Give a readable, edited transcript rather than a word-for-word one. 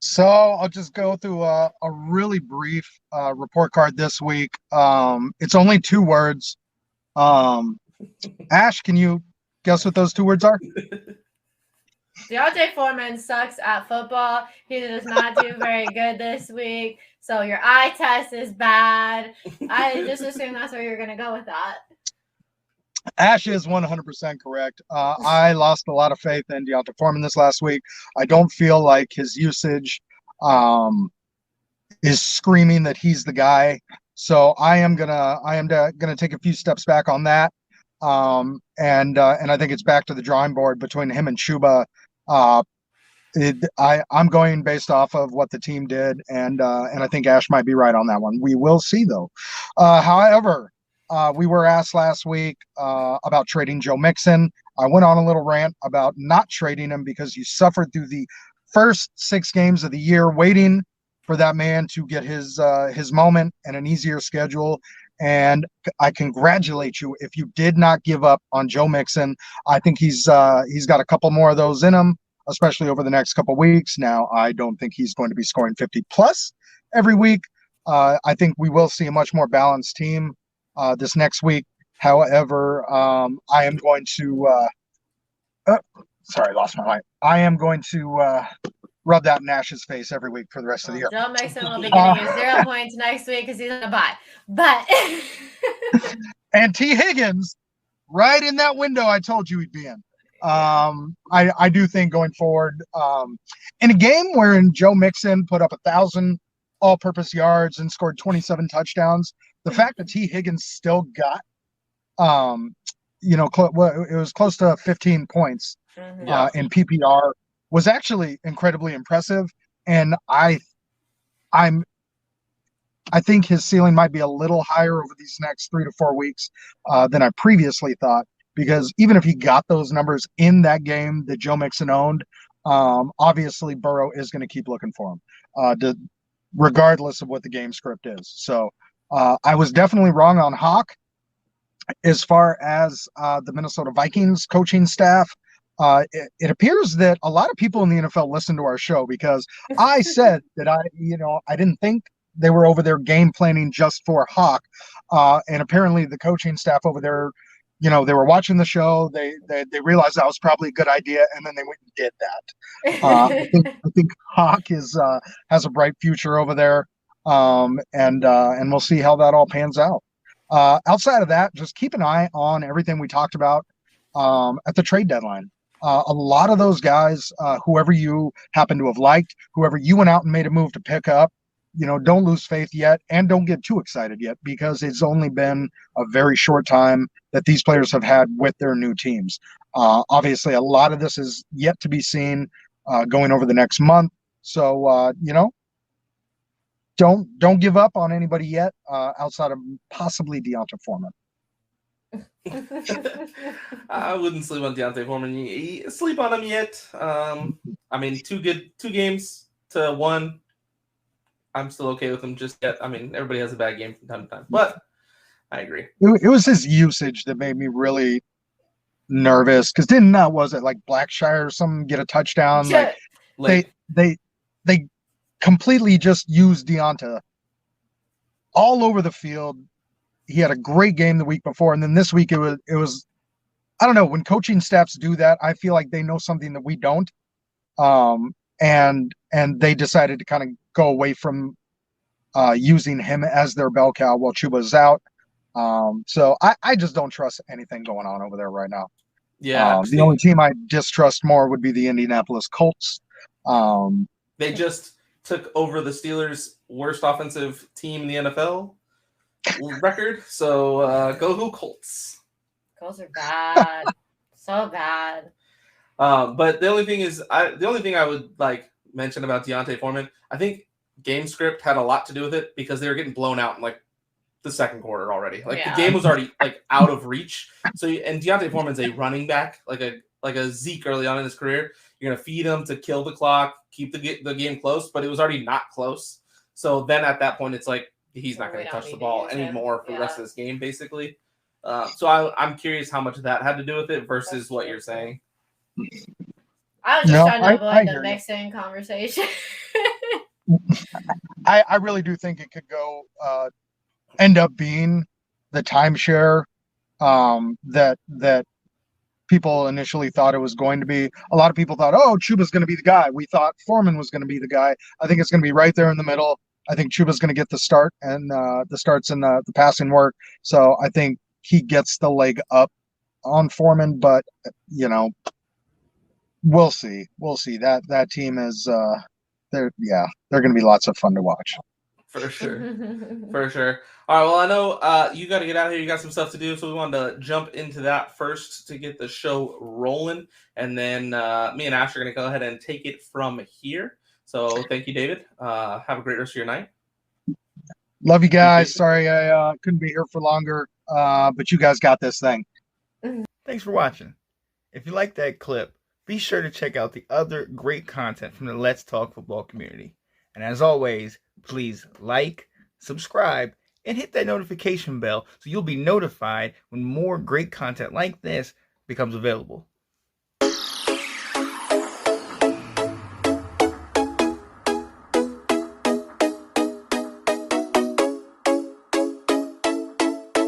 So I'll just go through a really brief report card this week. It's only 2 words. Um, Ash, can you guess what those 2 words are? DeAndre Foreman sucks at football. He does not do very good this week. So your eye test is bad. I just assume that's where you're going to go with that. Ash is 100% correct. I lost a lot of faith in Deontay Foreman this last week. I don't feel like his usage is screaming that he's the guy. So I am gonna take a few steps back on that. And I think it's back to the drawing board between him and Chuba. Uh, I'm going based off of what the team did, and I think Ash might be right on that one. We will see though. However, we were asked last week about trading Joe Mixon. I went on a little rant about not trading him because you suffered through the first 6 games of the year waiting for that man to get his moment and an easier schedule. And I congratulate you if you did not give up on Joe Mixon. I think he's got a couple more of those in him, especially over the next couple of weeks. Now, I don't think he's going to be scoring 50 plus every week. I think we will see a much more balanced team this next week. However, I am going to sorry, lost my mind. I am going to rub that in Nash's face every week for the rest of the year. Joe Mixon will be getting his 0 points next week because he's on a bye. But and T. Higgins, right in that window I told you he'd be in. I do think going forward, in a game wherein Joe Mixon put up 1,000 all-purpose yards and scored 27 touchdowns, the fact that T. Higgins still got, it was close to 15 points in PPR was actually incredibly impressive. And I'm I think his ceiling might be a little higher over these next 3 to 4 weeks than I previously thought. Because even if he got those numbers in that game that Joe Mixon owned, obviously Burrow is going to keep looking for him, regardless of what the game script is. So I was definitely wrong on Hawk. As far as the Minnesota Vikings coaching staff, it appears that a lot of people in the NFL listen to our show because I said that I didn't think they were over there game planning just for Hawk, and apparently the coaching staff over there, they were watching the show. They realized that was probably a good idea, and then they went and did that. I think Hawk has a bright future over there, and we'll see how that all pans out. Outside of that, just keep an eye on everything we talked about at the trade deadline. A lot of those guys, whoever you happen to have liked, whoever you went out and made a move to pick up, don't lose faith yet and don't get too excited yet because it's only been a very short time that these players have had with their new teams. Obviously, a lot of this is yet to be seen going over the next month. So, don't give up on anybody yet outside of possibly Deontay Foreman. I wouldn't sleep on Deontay Foreman. Sleep on him yet? I mean, 2 games to 1. I'm still okay with him just yet. I mean, everybody has a bad game from time to time, but I agree. It was his usage that made me really nervous because was it like Blackshire or something get a touchdown? Sure. Like they completely just used Deontay all over the field. He had a great game the week before, and then this week it was I don't know, when coaching staffs do that, I feel like they know something that we don't. And they decided to kind of go away from using him as their bell cow while Chuba's out. So I just don't trust anything going on over there right now. Yeah. The only team I distrust more would be the Indianapolis Colts. They just took over the Steelers' worst offensive team in the NFL record. So go Colts. Colts are bad. So bad. But the only thing I would like mention about Deontay Foreman, I think game script had a lot to do with it because they were getting blown out in like the second quarter already. Like the game was already like out of reach. So and Deontay Foreman's a running back, like a Zeke early on in his career. You're gonna feed him to kill the clock, keep the game close, but it was already not close. So then at that point, it's like he's not going to touch the ball anymore for the rest of this game, basically. So I'm curious how much of that had to do with it versus what you're saying. I was just trying to avoid the Mixon conversation. I really do think it could go end up being the timeshare that people initially thought it was going to be. A lot of people thought, oh, Chuba's going to be the guy. We thought Foreman was going to be the guy. I think it's going to be right there in the middle. I think Chuba's going to get the start and the starts in the passing work. So I think he gets the leg up on Foreman, but we'll see. We'll see. That team is they're going to be lots of fun to watch. For sure. For sure. All right. Well, I know you got to get out of here. You got some stuff to do. So we wanted to jump into that first to get the show rolling. And then me and Ash are going to go ahead and take it from here. So thank you, David. Have a great rest of your night. Love you guys. Sorry I couldn't be here for longer, but you guys got this thing. Thanks for watching. If you like that clip, be sure to check out the other great content from the Let's Talk Football community. And as always, please like, subscribe, and hit that notification bell so you'll be notified when more great content like this becomes available.